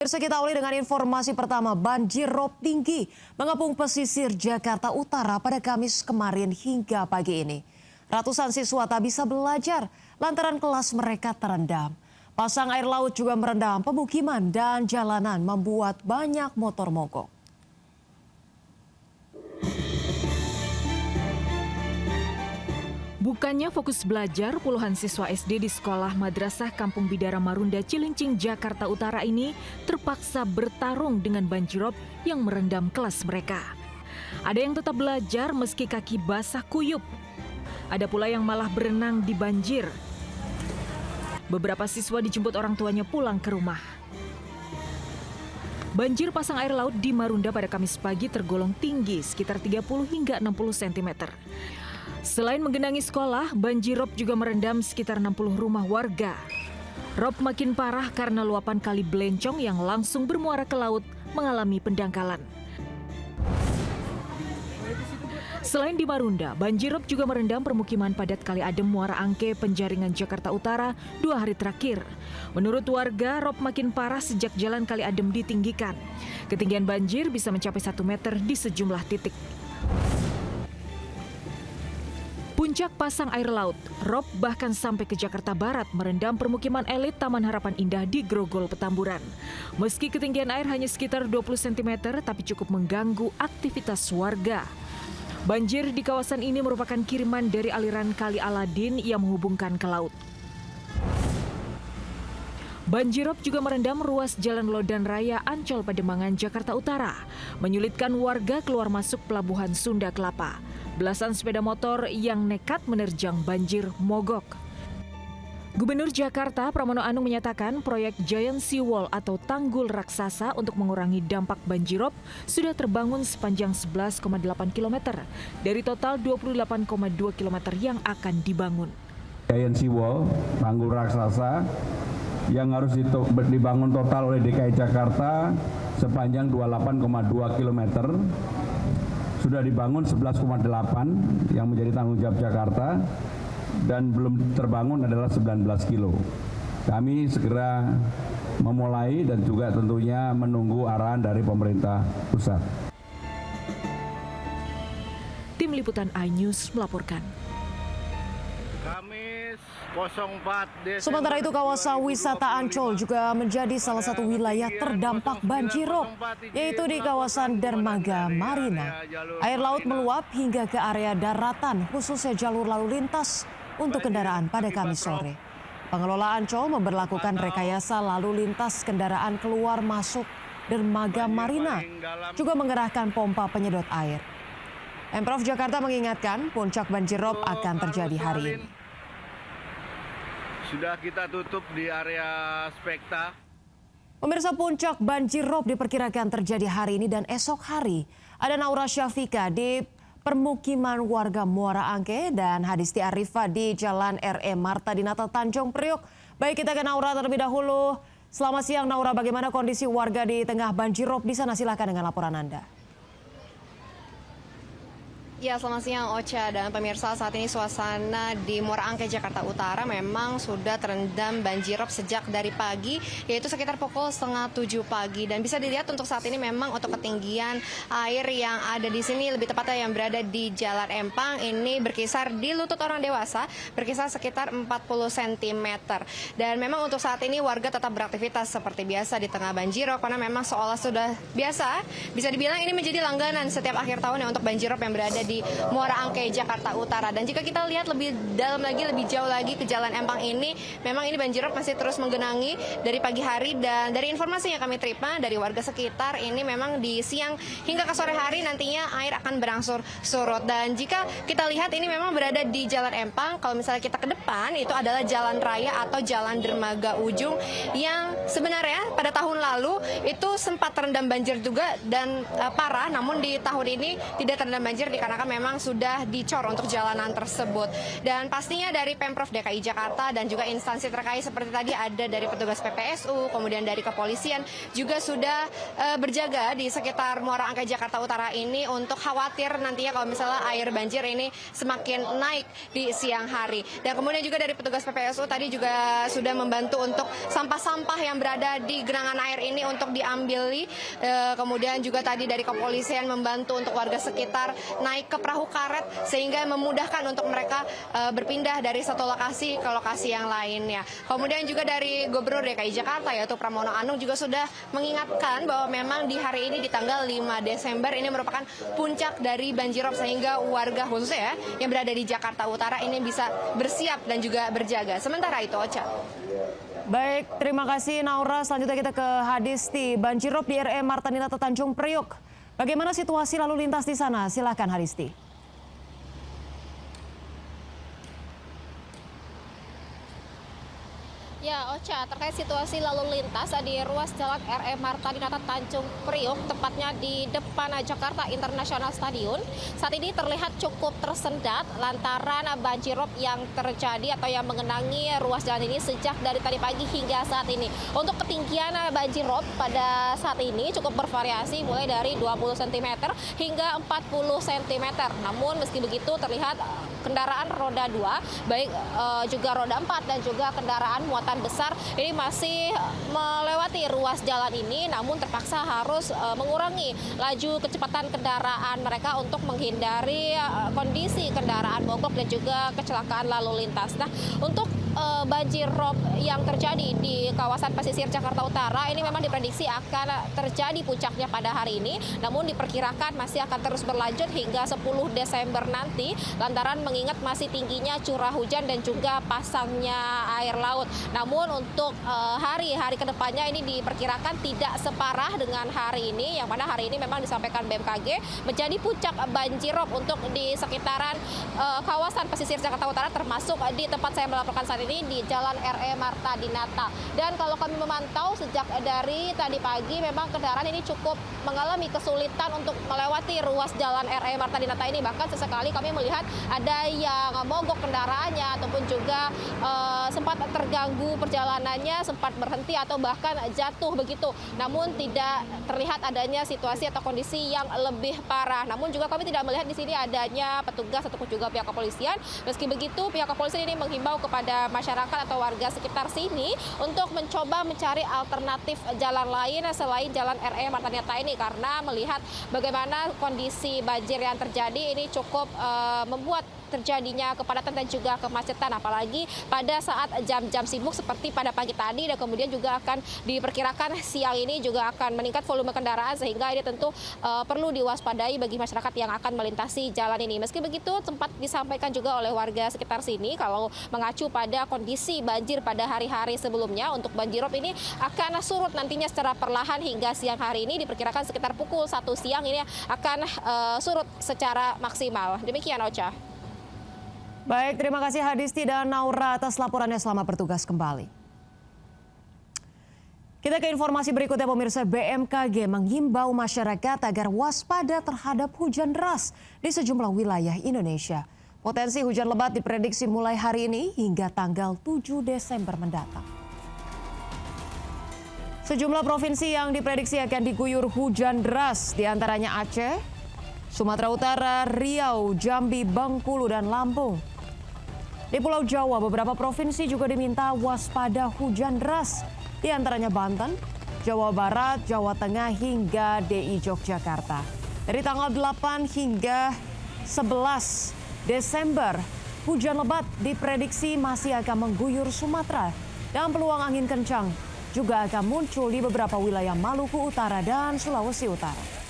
Pemirsa, kita awali dengan informasi pertama. Banjir rob tinggi mengepung pesisir Jakarta Utara pada Kamis kemarin hingga pagi ini. Ratusan siswa tak bisa belajar lantaran kelas mereka terendam. Pasang air laut juga merendam pemukiman dan jalanan, membuat banyak motor mogok. Bukannya fokus belajar, puluhan siswa SD di sekolah Madrasah Kampung Bidara Marunda, Cilincing, Jakarta Utara ini terpaksa bertarung dengan banjirop yang merendam kelas mereka. Ada yang tetap belajar meski kaki basah kuyup. Ada pula yang malah berenang di banjir. Beberapa siswa dijemput orang tuanya pulang ke rumah. Banjir pasang air laut di Marunda pada Kamis pagi tergolong tinggi, sekitar 30 hingga 60 cm. Selain menggenangi sekolah, banjir rob juga merendam sekitar 60 rumah warga. Rob makin parah karena luapan kali Belencong yang langsung bermuara ke laut mengalami pendangkalan. Selain di Marunda, banjir rob juga merendam permukiman padat Kali Adem, Muara Angke, Penjaringan, Jakarta Utara 2 hari terakhir. Menurut warga, rob makin parah sejak jalan Kali Adem ditinggikan. Ketinggian banjir bisa mencapai 1 meter di sejumlah titik. Puncak pasang air laut, rob bahkan sampai ke Jakarta Barat, merendam permukiman elit Taman Harapan Indah di Grogol, Petamburan. Meski ketinggian air hanya sekitar 20 cm, tapi cukup mengganggu aktivitas warga. Banjir di kawasan ini merupakan kiriman dari aliran Kali Aladin yang menghubungkan ke laut. Banjirop juga merendam ruas Jalan Lodan Raya, Ancol, Pademangan, Jakarta Utara, menyulitkan warga keluar masuk Pelabuhan Sunda Kelapa. Belasan sepeda motor yang nekat menerjang banjir mogok. Gubernur Jakarta Pramono Anung menyatakan proyek Giant Sea Wall atau tanggul raksasa untuk mengurangi dampak banjirop sudah terbangun sepanjang 11,8 km dari total 28,2 km yang akan dibangun. Giant Sea Wall, tanggul raksasa yang harus dibangun total oleh DKI Jakarta sepanjang 28,2 km. Sudah dibangun 11,8 yang menjadi tanggung jawab Jakarta, dan belum terbangun adalah 19 kilo. Kami segera memulai dan juga tentunya menunggu arahan dari pemerintah pusat. Tim Liputan iNews melaporkan. Sementara itu, kawasan wisata Ancol juga menjadi salah satu wilayah terdampak banjirop, yaitu di kawasan Dermaga Marina. Air laut meluap hingga ke area daratan, khususnya jalur lalu lintas untuk kendaraan pada Kamis sore. Pengelola Ancol memberlakukan rekayasa lalu lintas kendaraan keluar masuk Dermaga Marina, juga mengerahkan pompa penyedot air. Pemprov Jakarta mengingatkan puncak banjirop akan terjadi hari ini. Sudah kita tutup di area Spekta. Pemirsa, puncak banjir rob diperkirakan terjadi hari ini dan esok hari. Ada Naura Syafika di permukiman warga Muara Angke dan Hadisti Arifah di Jalan R.E. Marta Dinata, Tanjung Priok. Baik, kita ke Naura terlebih dahulu. Selamat siang Naura, bagaimana kondisi warga di tengah banjir rob di sana? Silakan dengan laporan Anda. Ya, selamat siang Ocha dan pemirsa. Saat ini suasana di Muara Angke, Jakarta Utara memang sudah terendam banjirop sejak dari pagi, yaitu sekitar pukul 6:30 pagi. Dan bisa dilihat untuk saat ini memang untuk ketinggian air yang ada di sini, lebih tepatnya yang berada di Jalan Empang, ini berkisar di lutut orang dewasa, berkisar sekitar 40 cm. Dan memang untuk saat ini warga tetap beraktivitas seperti biasa di tengah banjirop, karena memang seolah sudah biasa. Bisa dibilang ini menjadi langganan setiap akhir tahun ya untuk banjirop yang berada di Muara Angke, Jakarta Utara. Dan jika kita lihat lebih dalam lagi, lebih jauh lagi ke Jalan Empang ini, memang ini banjirop masih terus menggenangi dari pagi hari. Dan dari informasi yang kami terima dari warga sekitar, ini memang di siang hingga ke sore hari nantinya air akan berangsur surut. Dan jika kita lihat ini memang berada di Jalan Empang, kalau misalnya kita ke depan itu adalah jalan raya atau jalan Dermaga Ujung yang sebenarnya pada tahun lalu itu sempat terendam banjir juga dan parah, namun di tahun ini tidak terendam banjir dikarenakan dikarenakan memang sudah dicor untuk jalanan tersebut. Dan pastinya dari Pemprov DKI Jakarta dan juga instansi terkait seperti tadi ada dari petugas PPSU, kemudian dari kepolisian juga sudah berjaga di sekitar Muara Angke Jakarta Utara ini untuk khawatir nantinya kalau misalnya air banjir ini semakin naik di siang hari. Dan kemudian juga dari petugas PPSU tadi juga sudah membantu untuk sampah-sampah yang berada di genangan air ini untuk diambili. Kemudian juga tadi dari kepolisian membantu untuk warga sekitar naik ke perahu karet sehingga memudahkan untuk mereka berpindah dari satu lokasi ke lokasi yang lainnya. Kemudian juga dari Gubernur DKI Jakarta yaitu Pramono Anung juga sudah mengingatkan bahwa memang di hari ini di tanggal 5 Desember ini merupakan puncak dari banjirop sehingga warga khususnya yang berada di Jakarta Utara ini bisa bersiap dan juga berjaga. Sementara itu, Ocha. Baik, terima kasih Naura. Selanjutnya kita ke Hadisti. Banjirop di RE Marta Dinata Tanjung Priok. Bagaimana situasi lalu lintas di sana? Silakan Hadisti. Ya, Ocha, terkait situasi lalu lintas di ruas jalan RE Marta Dinata Tanjung Priok, tepatnya di depan Jakarta International Stadium, saat ini terlihat cukup tersendat lantaran banjirop yang terjadi atau yang mengenangi ruas jalan ini sejak dari tadi pagi hingga saat ini. Untuk ketinggian banjirop pada saat ini cukup bervariasi mulai dari 20 cm hingga 40 cm. Namun meski begitu terlihat kendaraan roda 2, baik juga roda 4 dan juga kendaraan muatan besar ini masih melewati ruas jalan ini, namun terpaksa harus mengurangi laju kecepatan kendaraan mereka untuk menghindari kondisi kendaraan mogok dan juga kecelakaan lalu lintas. Nah, untuk banjirop yang terjadi di kawasan pesisir Jakarta Utara ini memang diprediksi akan terjadi puncaknya pada hari ini, namun diperkirakan masih akan terus berlanjut hingga 10 Desember nanti lantaran mengingat masih tingginya curah hujan dan juga pasangnya air laut. Namun untuk hari-hari kedepannya ini diperkirakan tidak separah dengan hari ini, yang mana hari ini memang disampaikan BMKG menjadi puncak banjirop untuk di sekitaran kawasan pesisir Jakarta Utara, termasuk di tempat saya melaporkan saat ini di Jalan RE Marta Dinata. Dan kalau kami memantau sejak dari tadi pagi memang kendaraan ini cukup mengalami kesulitan untuk melewati ruas Jalan RE Marta Dinata ini. Bahkan sesekali kami melihat ada yang mogok kendaraannya ataupun juga sempat terganggu perjalanannya, sempat berhenti atau bahkan jatuh begitu. Namun tidak terlihat adanya situasi atau kondisi yang lebih parah. Namun juga kami tidak melihat di sini adanya petugas ataupun juga pihak kepolisian. Meski begitu, pihak kepolisian ini menghimbau kepada masyarakat atau warga sekitar sini untuk mencoba mencari alternatif jalan lain selain Jalan RE Marta Dinata ini, karena melihat bagaimana kondisi banjir yang terjadi ini cukup membuat terjadinya kepadatan dan juga kemacetan, apalagi pada saat jam-jam sibuk seperti pada pagi tadi, dan kemudian juga akan diperkirakan siang ini juga akan meningkat volume kendaraan, sehingga ini tentu perlu diwaspadai bagi masyarakat yang akan melintasi jalan ini. Meski begitu, sempat disampaikan juga oleh warga sekitar sini kalau mengacu pada kondisi banjir pada hari-hari sebelumnya, untuk banjirop ini akan surut nantinya secara perlahan hingga siang hari ini, diperkirakan sekitar pukul 1 siang ini akan surut secara maksimal. Demikian, Ocha. Baik, terima kasih Hadisti dan Naura atas laporannya. Selamat bertugas kembali. Kita ke informasi berikutnya, pemirsa. BMKG menghimbau masyarakat agar waspada terhadap hujan deras di sejumlah wilayah Indonesia. Potensi hujan lebat diprediksi mulai hari ini hingga tanggal 7 Desember mendatang. Sejumlah provinsi yang diprediksi akan diguyur hujan deras, diantaranya Aceh, Sumatera Utara, Riau, Jambi, Bengkulu, dan Lampung. Di Pulau Jawa, beberapa provinsi juga diminta waspada hujan deras, di antaranya Banten, Jawa Barat, Jawa Tengah, hingga DI Yogyakarta. Dari tanggal 8 hingga 11 Desember, hujan lebat diprediksi masih akan mengguyur Sumatera, dan peluang angin kencang juga akan muncul di beberapa wilayah Maluku Utara dan Sulawesi Utara.